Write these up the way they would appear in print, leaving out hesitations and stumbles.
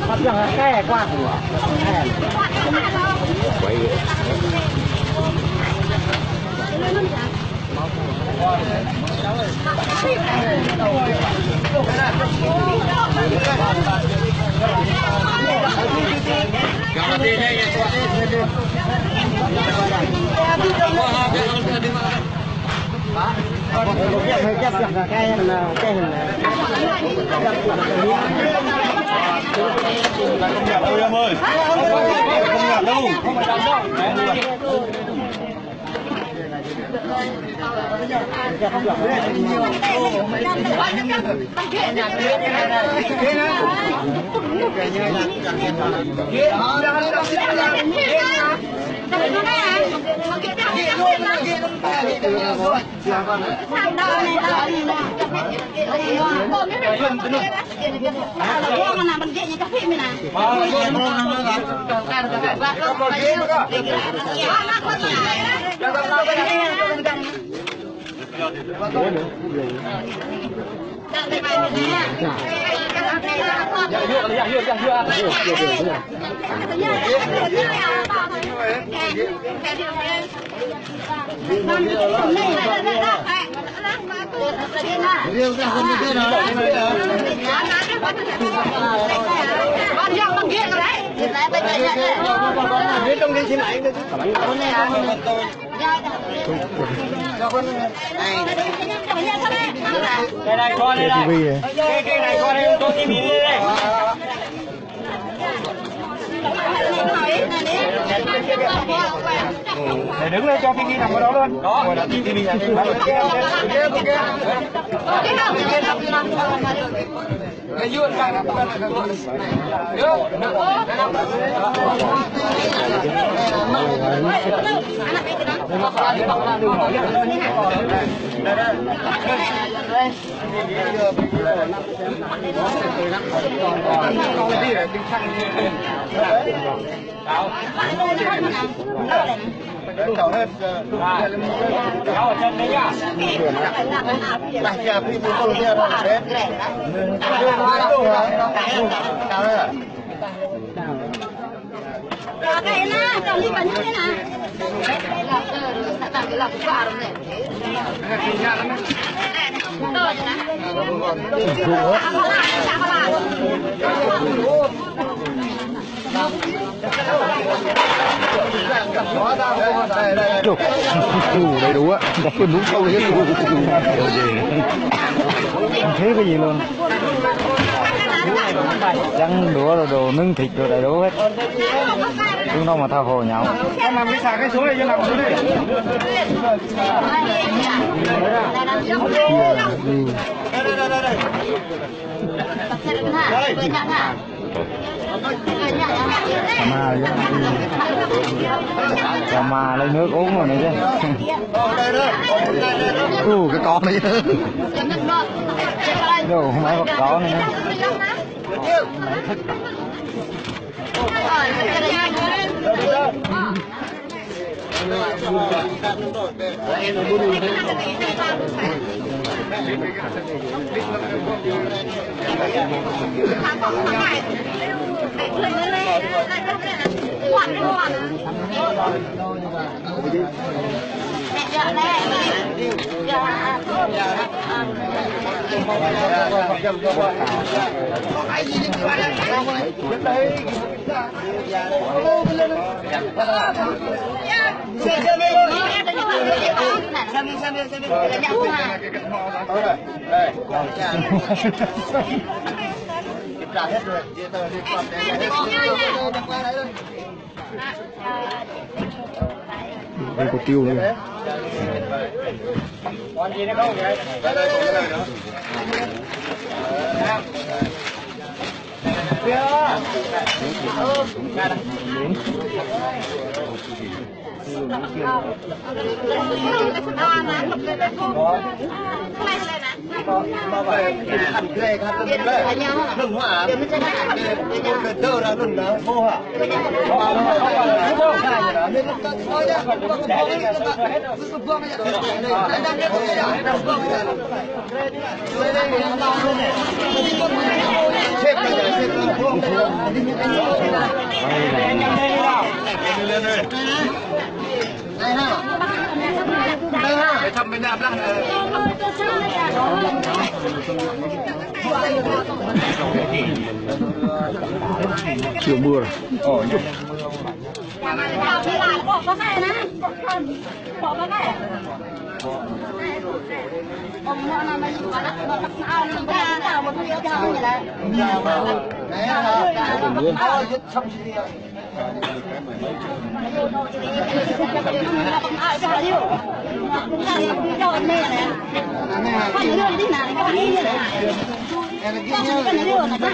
Bắt chẳng cái quạt quay ơi em ơi, không nhặt đâu, không phải đâu. Cái này cho đây này. Cái này cho đây cho tí miếng đây. Để đứng lên cho Phi nằm ở đó luôn. Đó. Cái dưa này nó Cậu hết cháu ở chân đấy nhá. Đặt nhà Phi muốn con kia đâu đấy. Chào đây ạ. Cái na, chồng đi bắn thế nào? Cái lọc quả rồi này. Chục, đầy đủ á, có phần đúng không đấy, không thấy cái gì luôn, răng đũa rồi đồ nướng thịt rồi đầy đủ hết, chúng nó mà tha hồ nhau. Em làm cái xả cái xuống này cho nằm xuống đi. Cà ma lấy nước uống rồi này chứ. Cái con này chứ. Đồ không phải bắt có này nữa. Trả hết rồi, giấy tờ đi qua đây. Đây có tiêu nữa. Còn gì nữa không? Đây còn cái này nữa. Đây ha. Đây ha. Để thăm bên Nam đó. Chiều mưa rồi. Bỏ có cái này bỏ có cái ông nó là mình nó ao nó ra một cái cho như là Đấy ha. Xong gì ai cho nhiều cho anh này này phải đưa đi nào cái này như này em kia nhớ chưa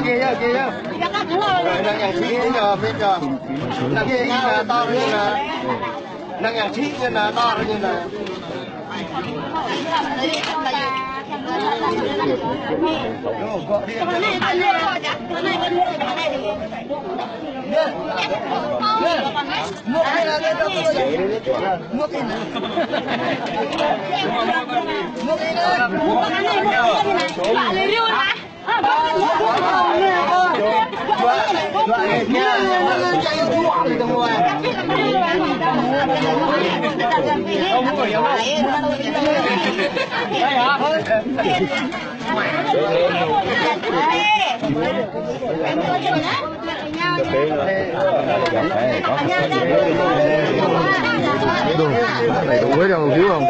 kia kia đó kia năng nhà trí giờ bây giờ năng kia là to như là năng nhà trí như là to như là Đầy đủ với đâu thiếu không?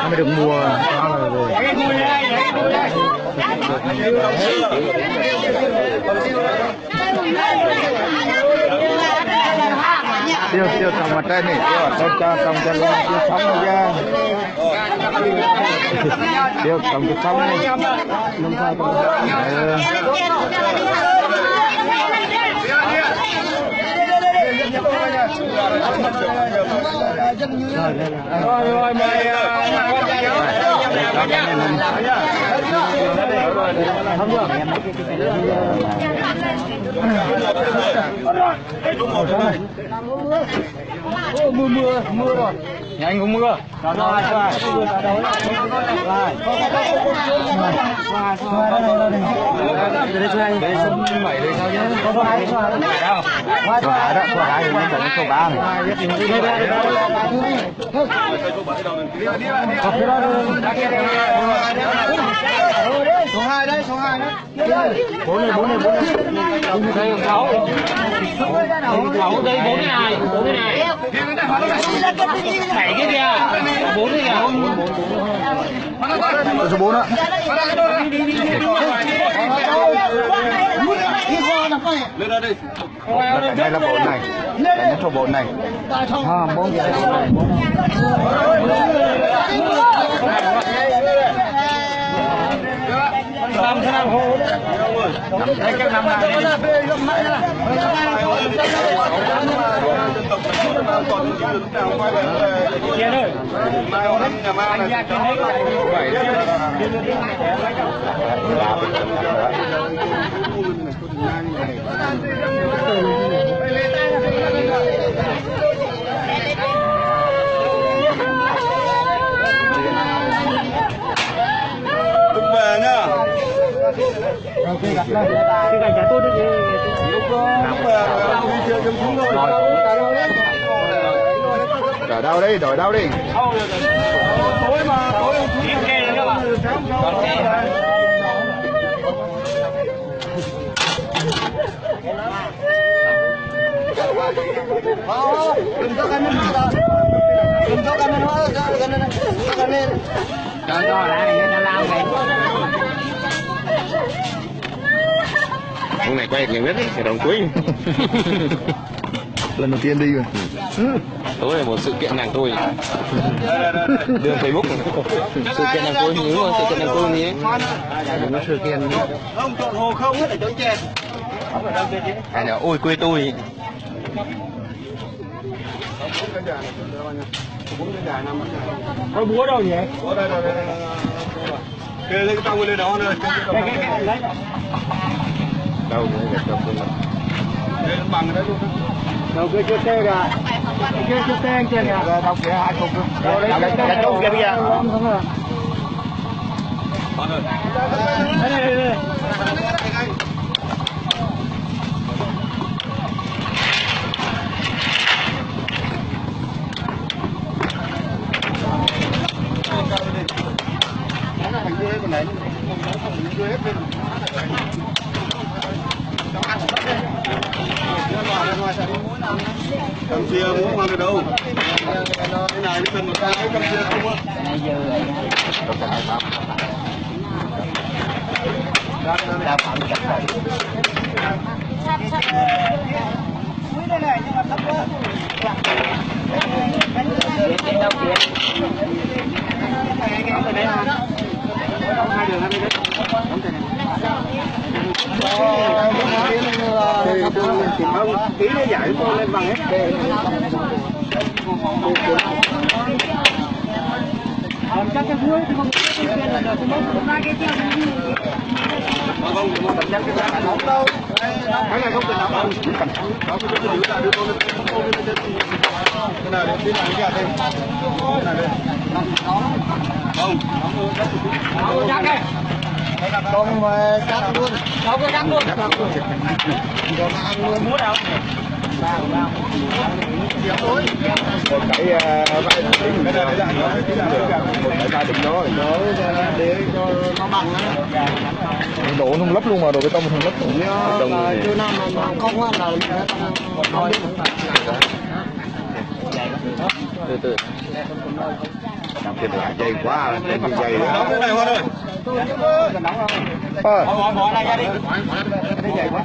Mới được mua rồi. Tiêu trồng mặt trên này, tiêu trồng cho tiêu sống rồi ra. Tiêu trồng cái sống này. Nông sao rồi mời mưa rồi. Nhà anh cũng mưa. Số 2 đấy, số 2 đấy. 4 này. Đây 6. 6 đây 4 cái này, 4 cái này. 7 cái kìa. 4 cái kìa. Số 4 ạ. Lên đây đi. Đây là 4 này. Đây là số 4 này. 4 cái này. Làm thế nào hô? Đây các năm này. Kia thôi. Anh ra trên đấy. Về nhá. Cái cảnh nhà tôi đi. Đổi đâu đi, đổi đâu đi. Tối mà, tối không chú kê các bạn. Đừng cho cái này nữa. Đừng cho cái này nữa, cái này. Cho ra này nó lao này. Hôm này quay nhiều nhất thì đồng quý. Lần đầu tiên đi rồi. Tối là một sự kiện nàng tôi. Đưa Facebook. Sự kiện nàng tôi nhớ rồi, sự kiện nàng tôi nhé. Nó sự kiện. Không chọn hồ không hết để trốn chèn. Hay là ôi quê tôi. Có búa đâu nhỉ? Búa đây. Kê lên cái tông lên đó nữa. Lấy. Đâu nữa, đâu nữa. Đây bằng đấy luôn. Đâu kia chưa kê kìa. Chưa tên chưa nhỉ? Đâu kia 20. Cái chỗ kia bây giờ. Đây. Cầm chia muốn mang được đâu. Cái này nó cần một cái cầm chia không á. Đây này nhưng mà thấp quá. Tí nó giải tôi lên bằng hết. Còn chắc cái cuối thì không biết cái là không có ra cái kia. Không, chắc cái nóng đâu. Cái này không cần nóng đâu. Nó cứ giữ lại đưa tôi lên. Cái này đến tí này cái đây. Cái này đây. Không, nóng Chắc đây. không mà cắt luôn. Đâu có cắt luôn. Còn ăn luôn. Muốn đâu? Một cái để cho nó bằng á. đổ không lấp luôn mà đổ bê tông không lấp luôn. Chưa năm mà không á là thôi. Từ từ Cái này dày quá, cái dày đó. Cái này hoa ơi. Bỏ này ra đi. Cái dày quá.